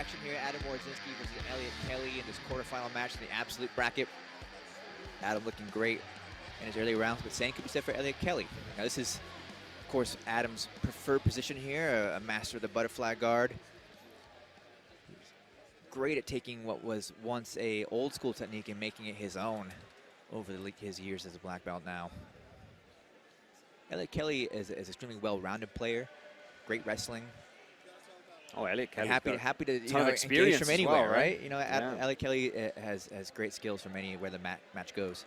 action here. Adam Wardzinski versus Eliot Kelly in this quarterfinal match in the absolute bracket. Adam looking great in his early rounds, but same could be said for Eliot Kelly. Now this is, of course, Adam's preferred position here, a master of the butterfly guard. He's great at taking what was once a old school technique and making it his own over his years as a black belt now. Eliot Kelly is an extremely well-rounded player, great wrestling. Oh, Eliot Kelly. Happy to engage from anywhere, right? You know, yeah. Eliot Kelly has great skills from anywhere the match goes.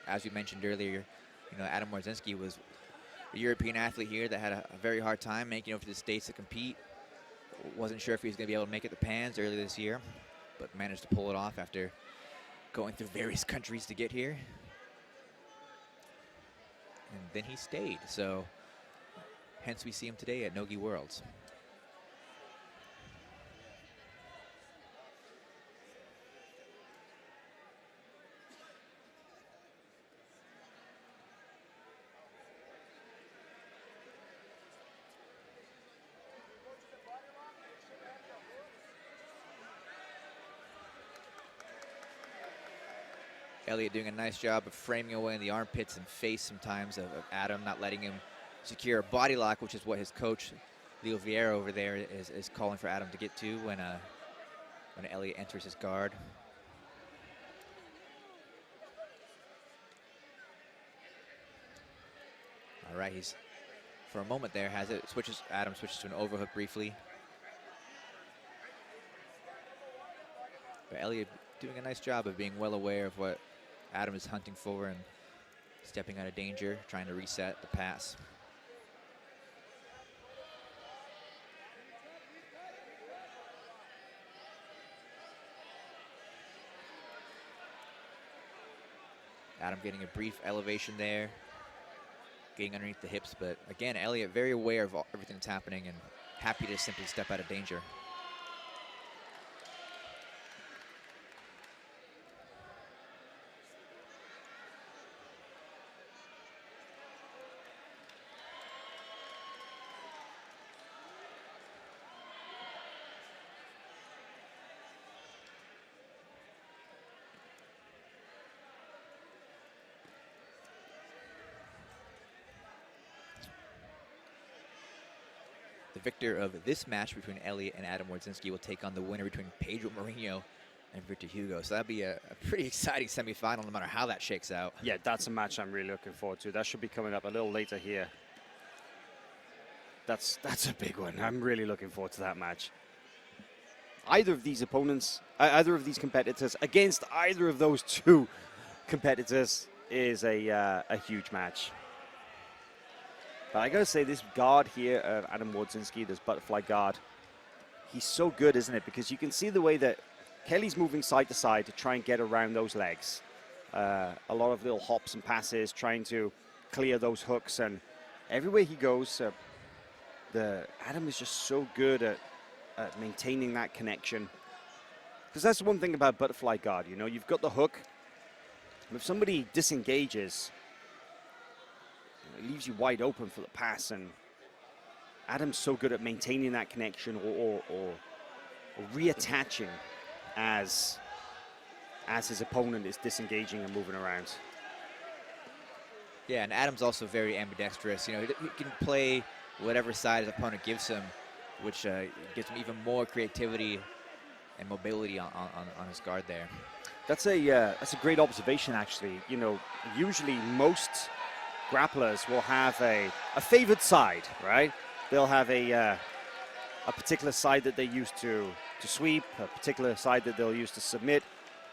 As we mentioned earlier, you know, Adam Wardzinski was a European athlete here that had a very hard time making it over to the States to compete. Wasn't sure if he was going to be able to make it to Pans earlier this year, but managed to pull it off after going through various countries to get here. And then he stayed, so hence we see him today at NoGi Worlds. Eliot doing a nice job of framing away in the armpits and face sometimes of Adam, not letting him secure a body lock, which is what his coach, Leo Vieira over there, is calling for Adam to get to when Eliot enters his guard. All right, he's, for a moment there, has it, Adam switches to an overhook briefly. But Eliot doing a nice job of being well aware of what Adam is hunting for and stepping out of danger, trying to reset the pass. Adam getting a brief elevation there, getting underneath the hips, but again, Eliot very aware of everything that's happening and happy to simply step out of danger. The victor of this match between Eliot and Adam Wardzinski will take on the winner between Pedro Mourinho and Victor Hugo. So that'd be a pretty exciting semifinal, no matter how that shakes out. Yeah, that's a match I'm really looking forward to. That should be coming up a little later here. That's a big one. I'm really looking forward to that match. Either of these opponents, either of these competitors against either of those two competitors is a huge match. But I gotta say, this guard here of Adam Wardzinski, this butterfly guard, he's so good, isn't it? Because you can see the way that Kelly's moving side to side to try and get around those legs. A lot of little hops and passes, trying to clear those hooks, and everywhere he goes, Adam is just so good at maintaining that connection. Because that's one thing about butterfly guard, you know, you've got the hook. If somebody disengages, it leaves you wide open for the pass, and Adam's so good at maintaining that connection or reattaching as his opponent is disengaging and moving around. Yeah, and Adam's also very ambidextrous. You know, he can play whatever side his opponent gives him, which gives him even more creativity and mobility on his guard there. That's a great observation, actually. You know, usually most grapplers will have a favored side, right? They'll have a particular side that they use to sweep, a particular side that they'll use to submit,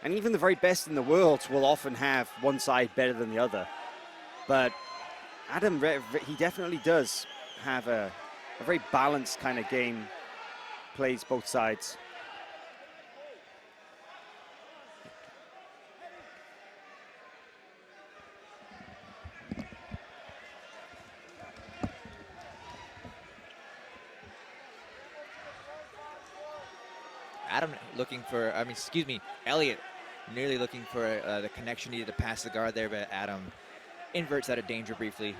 and even the very best in the world will often have one side better than the other. But Adam, he definitely does have a very balanced kind of game, plays both sides. Adam looking for, Eliot nearly looking for the connection needed to pass the guard there, but Adam inverts out of danger briefly.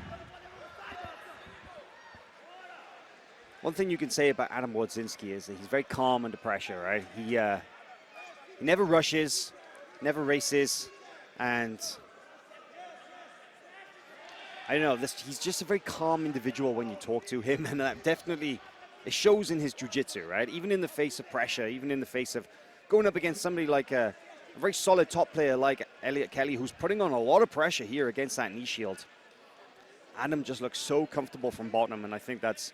One thing you can say about Adam Wardzinski is that he's very calm under pressure, right? He never rushes, never races, and I don't know, he's just a very calm individual when you talk to him, and that definitely, it shows in his jiu-jitsu, right? Even in the face of pressure, even in the face of going up against somebody like a very solid top player like Eliot Kelly, who's putting on a lot of pressure here against that knee shield. Adam just looks so comfortable from bottom, and I think that's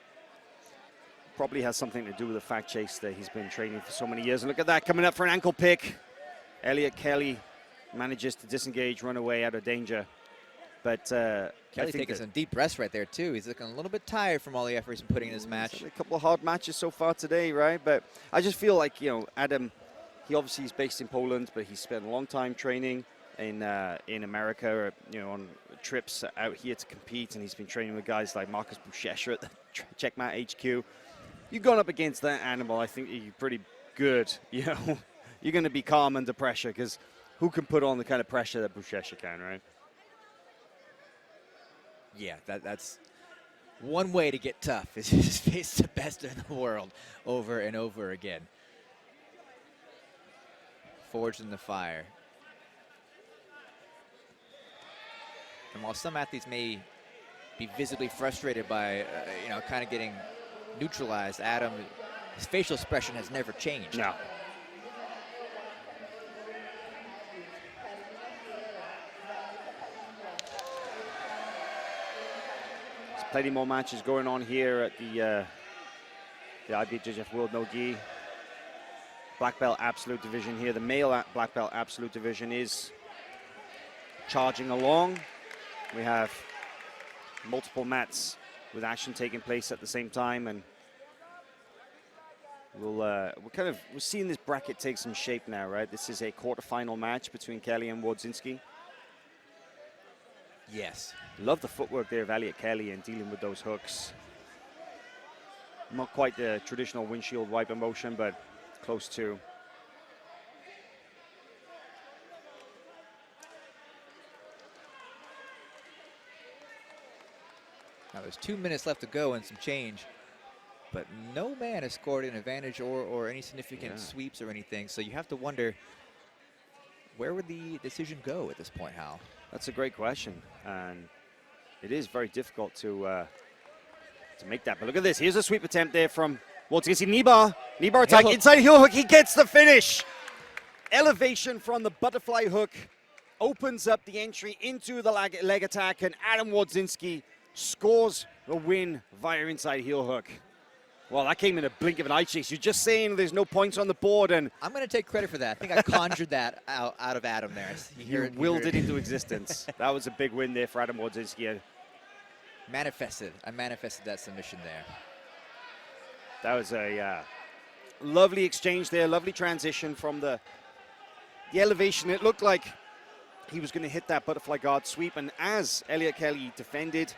probably has something to do with the fact, Chase, that he's been training for so many years. And look at that, coming up for an ankle pick. Eliot Kelly manages to disengage, run away out of danger. But Kelly's taking some deep breaths right there, too. He's looking a little bit tired from all the efforts he's putting in this match. A couple of hard matches so far today, right? But I just feel like, Adam, he obviously is based in Poland, but he's spent a long time training in America, on trips out here to compete. And he's been training with guys like Marcus Buchecha at the Checkmate HQ. You've gone up against that animal, I think you're pretty good. You're going to be calm under pressure, because who can put on the kind of pressure that Buchecha can, right? Yeah, that's one way to get tough, is just face the best in the world over and over again. Forged in the fire. And while some athletes may be visibly frustrated by, kind of getting neutralized, Adam, his facial expression has never changed. No. There's plenty more matches going on here at the IBJJF World NoGi Black Belt Absolute Division here. The male Black Belt Absolute Division is charging along. We have multiple mats with action taking place at the same time, and we're seeing this bracket take some shape now, right? This is a quarterfinal match between Kelly and Wardzinski. Yes. Love the footwork there of Eliot Kelly and dealing with those hooks. Not quite the traditional windshield wiper motion, but close to. Now there's 2 minutes left to go and some change, but no man has scored an advantage or any significant sweeps or anything. So you have to wonder, where would the decision go at this point, Hal? That's a great question, and it is very difficult to make that. But look at this. Here's a sweep attempt there from Wardzinski. Knee bar attack, inside heel hook. He gets the finish. Elevation from the butterfly hook opens up the entry into the leg attack, and Adam Wardzinski scores the win via inside heel hook. Well, that came in a blink of an eye, Chase. You're just saying there's no points on the board, and I'm going to take credit for that. I think I conjured that out of Adam there. You willed it into existence. That was a big win there for Adam Wardzinski. I manifested that submission there. That was a lovely exchange there, lovely transition from the elevation. It looked like he was going to hit that butterfly guard sweep, and as Eliot Kelly defended,